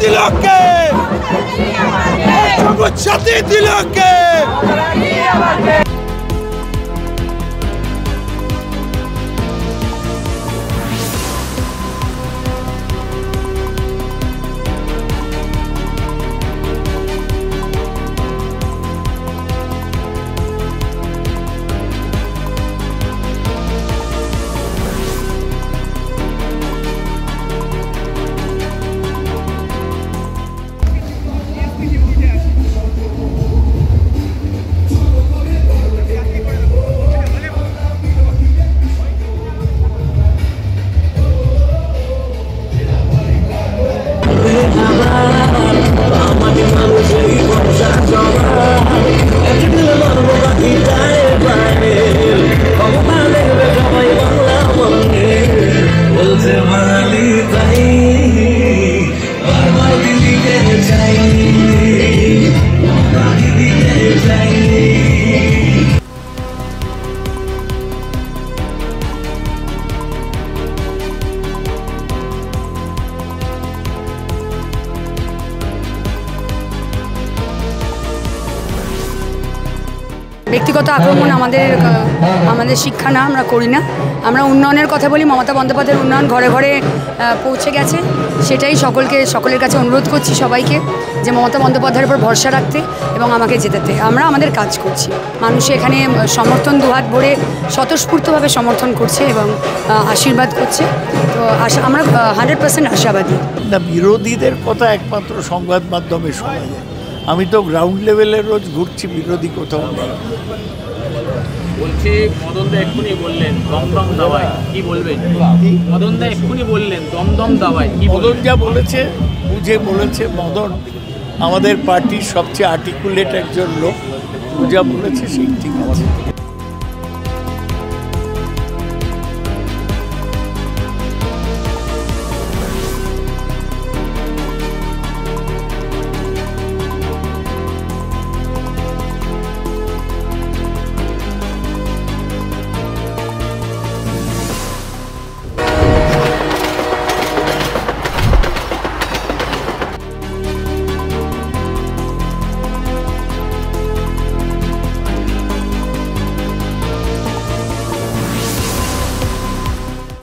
দিলকে সাথে দিলকে ব্যক্তিগত আক্রমণ আমাদের শিক্ষা না, আমরা করি না। আমরা উন্নয়নের কথা বলি। মমতা বন্দ্যোপাধ্যায়ের উন্নয়ন ঘরে ঘরে পৌঁছে গেছে, সেটাই সকলের কাছে অনুরোধ করছি সবাইকে যে মমতা বন্দ্যোপাধ্যায়ের উপর ভরসা রাখতে এবং আমাকে জেতাতে। আমরা আমাদের কাজ করছি, মানুষ এখানে সমর্থন দুহাত ভরে স্বতঃস্ফূর্তভাবে সমর্থন করছে এবং আশীর্বাদ করছে। তো আমরা 100% আশাবাদী। না, বিরোধীদের কথা একমাত্র সংবাদ মাধ্যমে শোনা যায়। আমি তো গ্রাউন্ড লেভেলে রোজ ঘুরছি, বিরোধী কোথাও নেই। বলছি মদনদা এক্ষুনি বললেন দমদম দাওয়াই, কি বলবেন? মদনদা এক্ষুনি বললেন দমদম দাওয়াই, কি মদন যা বলেছে বুঝে বলেছে। মদন আমাদের পার্টির সবচেয়ে আর্টিকুলেট একজন লোক, যা বলেছে সেই ঠিক আছে।